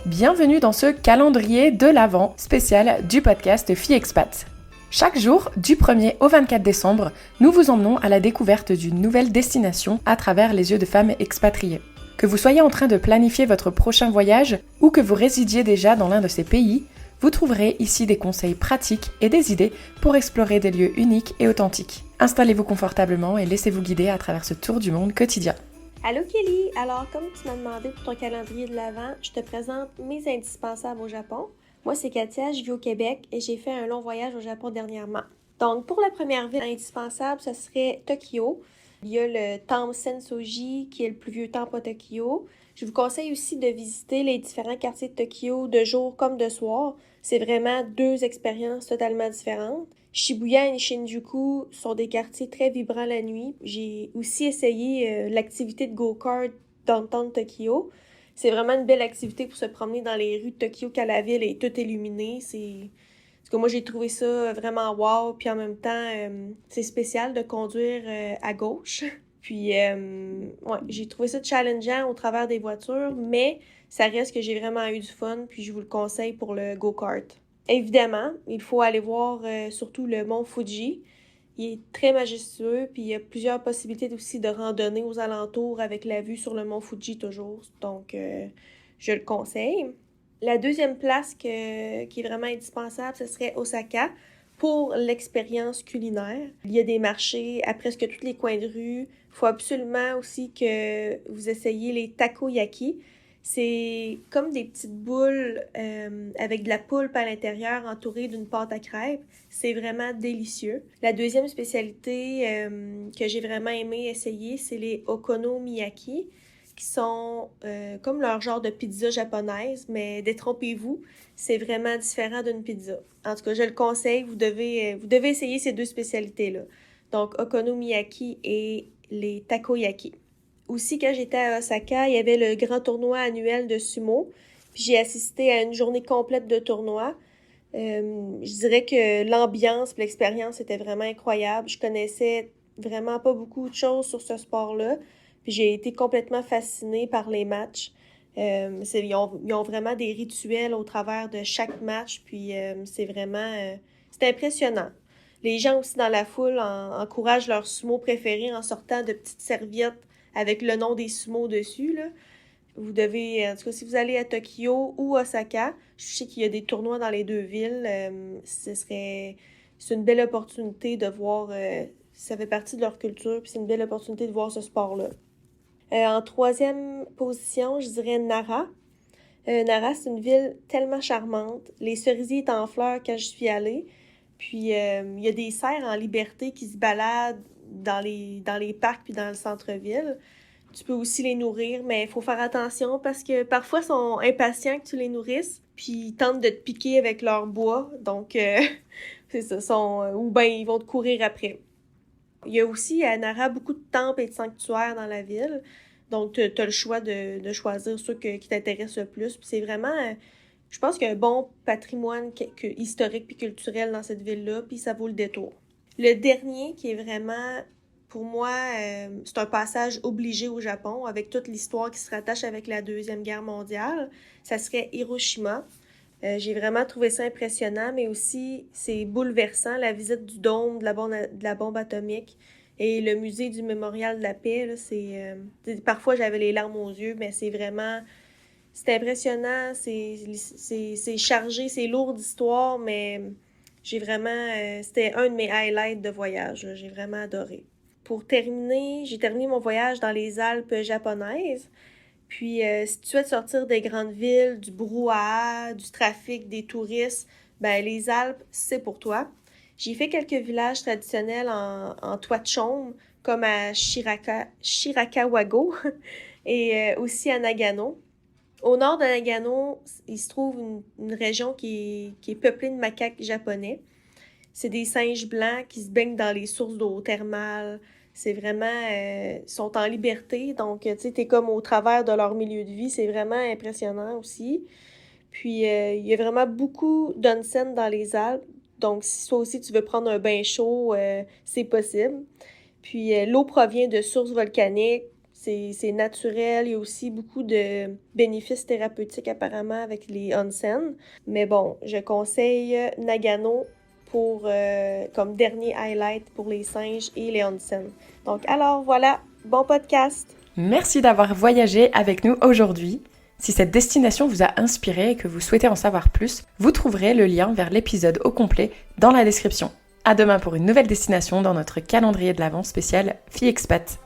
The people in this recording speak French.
Bienvenue dans ce calendrier de l'Avent spécial du podcast Filles Expat. Chaque jour, du 1er au 24 décembre, nous vous emmenons à la découverte d'une nouvelle destination à travers les yeux de femmes expatriées. Que vous soyez en train de planifier votre prochain voyage ou que vous résidiez déjà dans l'un de ces pays, vous trouverez ici des conseils pratiques et des idées pour explorer des lieux uniques et authentiques. Installez-vous confortablement et laissez-vous guider à travers ce tour du monde quotidien. Allô Kelly! Alors, comme tu m'as demandé pour ton calendrier de l'Avent, je te présente mes indispensables au Japon. Moi, c'est Katia, je vis au Québec et j'ai fait un long voyage au Japon dernièrement. Donc, pour la première ville indispensable, ce serait Tokyo. Il y a le temple Sensoji, qui est le plus vieux temple à Tokyo. Je vous conseille aussi de visiter les différents quartiers de Tokyo de jour comme de soir. C'est vraiment deux expériences totalement différentes. Shibuya et Shinjuku sont des quartiers très vibrants la nuit. J'ai aussi essayé l'activité de go-kart downtown Tokyo. C'est vraiment une belle activité pour se promener dans les rues de Tokyo quand la ville est toute illuminée. Parce que moi, j'ai trouvé ça vraiment wow. Puis en même temps, c'est spécial de conduire à gauche. Puis, j'ai trouvé ça challengeant au travers des voitures, mais ça reste que j'ai vraiment eu du fun. Puis je vous le conseille pour le go-kart. Évidemment, il faut aller voir surtout le mont Fuji. Il est très majestueux, puis il y a plusieurs possibilités aussi de randonnée aux alentours avec la vue sur le mont Fuji toujours. Donc, je le conseille. La deuxième place qui est vraiment indispensable, ce serait Osaka pour l'expérience culinaire. Il y a des marchés à presque tous les coins de rue. Il faut absolument aussi que vous essayiez les takoyaki. C'est comme des petites boules avec de la poulpe à l'intérieur entourée d'une pâte à crêpes. C'est vraiment délicieux. La deuxième spécialité que j'ai vraiment aimé essayer, c'est les okonomiyaki, qui sont comme leur genre de pizza japonaise, mais détrompez-vous, c'est vraiment différent d'une pizza. En tout cas, je le conseille, vous devez essayer ces deux spécialités-là. Donc, okonomiyaki et les takoyaki. Aussi, quand j'étais à Osaka, il y avait le grand tournoi annuel de sumo. Puis j'ai assisté à une journée complète de tournoi. Je dirais que l'ambiance et l'expérience était vraiment incroyable. Je connaissais vraiment pas beaucoup de choses sur ce sport-là. Puis j'ai été complètement fascinée par les matchs. Ils ont vraiment des rituels au travers de chaque match. Puis c'est impressionnant. Les gens aussi dans la foule encouragent leur sumo préféré en sortant de petites serviettes avec le nom des sumos dessus, là. Vous devez, en tout cas, si vous allez à Tokyo ou Osaka, je sais qu'il y a des tournois dans les deux villes, c'est une belle opportunité de voir, ça fait partie de leur culture, puis c'est une belle opportunité de voir ce sport-là. En troisième position, je dirais Nara. Nara, c'est une ville tellement charmante. Les cerisiers étaient en fleurs quand je suis allée. Puis, il y a des cerfs en liberté qui se baladent dans les parcs puis dans le centre-ville. Tu peux aussi les nourrir, mais il faut faire attention parce que parfois, ils sont impatients que tu les nourrisses, puis ils tentent de te piquer avec leur bois. Donc, c'est ça. Ou bien, ils vont te courir après. Il y a aussi à Nara beaucoup de temples et de sanctuaires dans la ville. Donc, tu as le choix de choisir ceux qui t'intéressent le plus. Puis c'est vraiment... je pense qu'il y a un bon patrimoine historique puis culturel dans cette ville-là, puis ça vaut le détour. Le dernier qui est vraiment, pour moi, c'est un passage obligé au Japon avec toute l'histoire qui se rattache avec la Deuxième Guerre mondiale. Ça serait Hiroshima. J'ai vraiment trouvé ça impressionnant, mais aussi c'est bouleversant, la visite du dôme de la bombe atomique et le musée du mémorial de la paix. Là, parfois j'avais les larmes aux yeux, mais c'est impressionnant, c'est chargé, c'est lourd d'histoire, mais c'était un de mes highlights de voyage. J'ai vraiment adoré. Pour terminer, j'ai terminé mon voyage dans les Alpes japonaises. Puis, si tu souhaites sortir des grandes villes, du brouhaha, du trafic, des touristes, ben les Alpes, c'est pour toi. J'ai fait quelques villages traditionnels en toit de chaume, comme à Shirakawago et aussi à Nagano. Au nord de Nagano, il se trouve une région qui est peuplée de macaques japonais. C'est des singes blancs qui se baignent dans les sources d'eau thermale. C'est vraiment... ils sont en liberté, donc tu sais, t'es comme au travers de leur milieu de vie. C'est vraiment impressionnant aussi. Puis, il y a vraiment beaucoup d'onsen dans les Alpes. Donc, si toi aussi tu veux prendre un bain chaud, c'est possible. Puis, l'eau provient de sources volcaniques. c'est naturel. Il y a aussi beaucoup de bénéfices thérapeutiques apparemment avec les onsen. Mais bon, je conseille Nagano pour comme dernier highlight pour les singes et les onsen. Donc alors voilà, bon podcast! Merci d'avoir voyagé avec nous aujourd'hui. Si cette destination vous a inspiré et que vous souhaitez en savoir plus, vous trouverez le lien vers l'épisode au complet dans la description. À demain pour une nouvelle destination dans notre calendrier de l'Avent spécial Filles Expat.